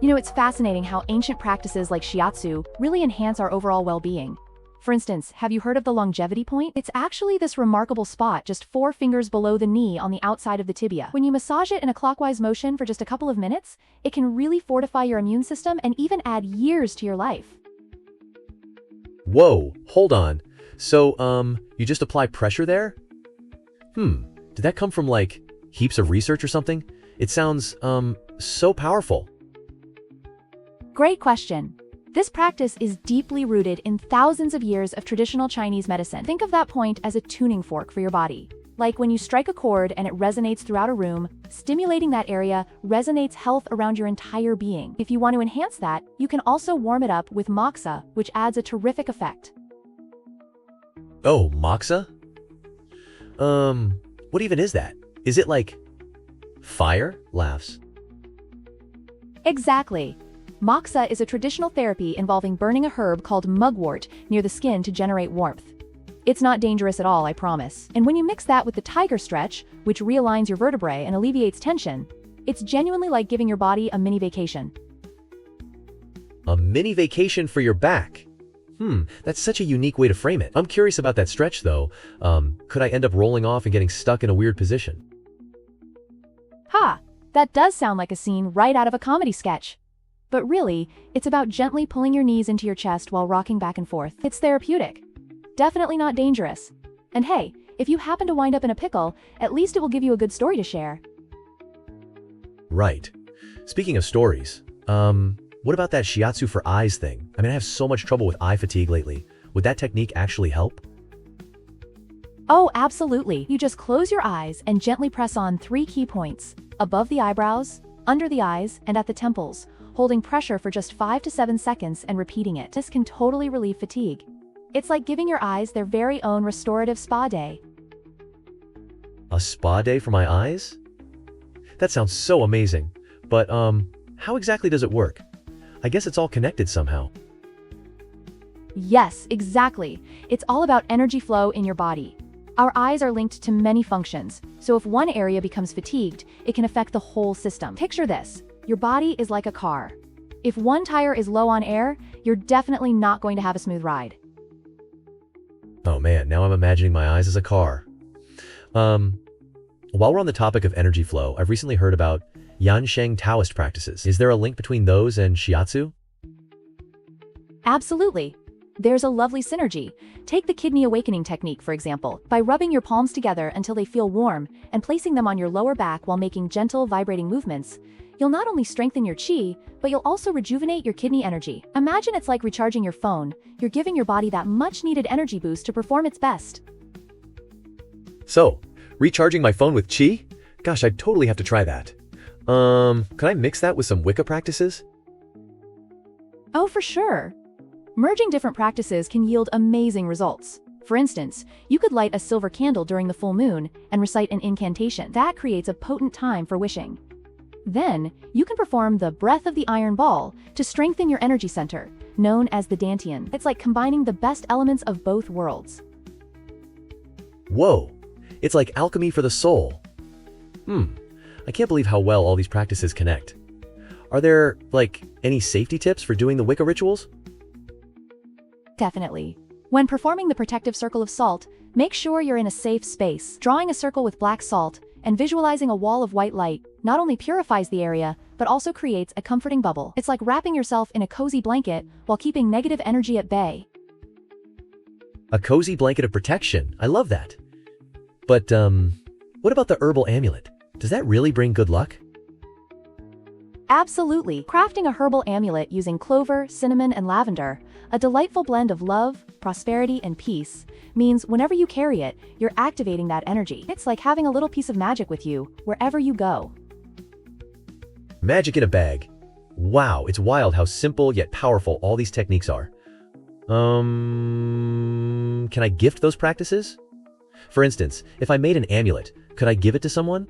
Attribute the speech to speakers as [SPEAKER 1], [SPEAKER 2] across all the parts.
[SPEAKER 1] It's fascinating how ancient practices like Shiatsu really enhance our overall well-being. For instance, have you heard of the longevity point? It's actually this remarkable spot just 4 fingers below the knee on the outside of the tibia. When you massage it in a clockwise motion for just a couple of minutes, it can really fortify your immune system and even add years to your life.
[SPEAKER 2] Whoa, hold on. So, you just apply pressure there? Did that come from like heaps of research or something? It sounds, so powerful.
[SPEAKER 1] Great question. This practice is deeply rooted in thousands of years of traditional Chinese medicine. Think of that point as a tuning fork for your body. Like when you strike a chord and it resonates throughout a room, stimulating that area resonates health around your entire being. If you want to enhance that, you can also warm it up with moxa, which adds a terrific effect.
[SPEAKER 2] Oh, moxa? What even is that? Is it like fire? Laughs.
[SPEAKER 1] Exactly. Moxa is a traditional therapy involving burning a herb called mugwort near the skin to generate warmth. It's not dangerous at all, I promise. And when you mix that with the tiger stretch, which realigns your vertebrae and alleviates tension, it's genuinely like giving your body a mini vacation.
[SPEAKER 2] A mini vacation for your back. That's such a unique way to frame it. I'm curious about that stretch though. Could I end up rolling off and getting stuck in a weird position?
[SPEAKER 1] Ha! That does sound like a scene right out of a comedy sketch. But really, it's about gently pulling your knees into your chest while rocking back and forth. It's therapeutic. Definitely not dangerous. And hey, if you happen to wind up in a pickle, at least it will give you a good story to share.
[SPEAKER 2] Right. Speaking of stories, what about that Shiatsu for eyes thing? I have so much trouble with eye fatigue lately. Would that technique actually help?
[SPEAKER 1] Oh, absolutely. You just close your eyes and gently press on 3 key points: above the eyebrows, under the eyes, and at the temples, holding pressure for just 5 to 7 seconds and repeating it. This can totally relieve fatigue. It's like giving your eyes their very own restorative spa day.
[SPEAKER 2] A spa day for my eyes? That sounds so amazing. But, how exactly does it work? I guess it's all connected somehow.
[SPEAKER 1] Yes, exactly. It's all about energy flow in your body. Our eyes are linked to many functions, so if one area becomes fatigued, it can affect the whole system. Picture this. Your body is like a car. If one tire is low on air, you're definitely not going to have a smooth ride.
[SPEAKER 2] Oh man, now I'm imagining my eyes as a car. While we're on the topic of energy flow, I've recently heard about Yansheng Taoist practices. Is there a link between those and Shiatsu?
[SPEAKER 1] Absolutely. There's a lovely synergy. Take the kidney awakening technique, for example. By rubbing your palms together until they feel warm and placing them on your lower back while making gentle, vibrating movements, you'll not only strengthen your chi, but you'll also rejuvenate your kidney energy. Imagine it's like recharging your phone. You're giving your body that much-needed energy boost to perform its best.
[SPEAKER 2] So, recharging my phone with chi? Gosh, I'd totally have to try that. Could I mix that with some Wicca practices?
[SPEAKER 1] Oh, for sure. Merging different practices can yield amazing results. For instance, you could light a silver candle during the full moon and recite an incantation. That creates a potent time for wishing. Then, you can perform the breath of the iron ball to strengthen your energy center, known as the dantian. It's like combining the best elements of both worlds.
[SPEAKER 2] Whoa, it's like alchemy for the soul. I can't believe how well all these practices connect. Are there, any safety tips for doing the Wicca rituals?
[SPEAKER 1] Definitely. When performing the protective circle of salt, make sure you're in a safe space. Drawing a circle with black salt and visualizing a wall of white light not only purifies the area, but also creates a comforting bubble. It's like wrapping yourself in a cozy blanket while keeping negative energy at bay.
[SPEAKER 2] A cozy blanket of protection. I love that. But, what about the herbal amulet? Does that really bring good luck?
[SPEAKER 1] Absolutely. Crafting a herbal amulet using clover, cinnamon, and lavender, a delightful blend of love, prosperity, and peace, means whenever you carry it, you're activating that energy. It's like having a little piece of magic with you wherever you go.
[SPEAKER 2] Magic in a bag. Wow, it's wild how simple yet powerful all these techniques are. Can I gift those practices? For instance, if I made an amulet, could I give it to someone?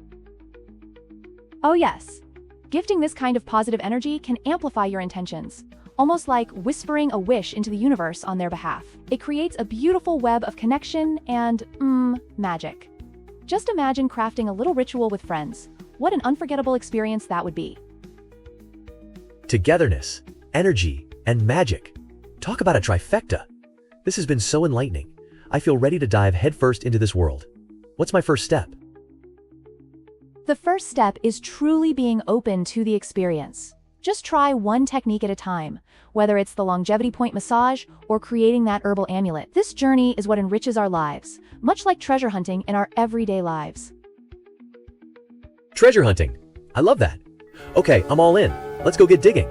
[SPEAKER 1] Oh yes. Gifting this kind of positive energy can amplify your intentions, almost like whispering a wish into the universe on their behalf. It creates a beautiful web of connection and, magic. Just imagine crafting a little ritual with friends. What an unforgettable experience that would be.
[SPEAKER 2] togetherness, energy, and magic. Talk about a trifecta. This has been so enlightening. I feel ready to dive headfirst into this world. What's my first step?
[SPEAKER 1] The first step is truly being open to the experience. Just try one technique at a time, whether it's the longevity point massage or creating that herbal amulet. This journey is what enriches our lives, much like treasure hunting in our everyday lives.
[SPEAKER 2] Treasure hunting. I love that. Okay, I'm all in. Let's go get digging.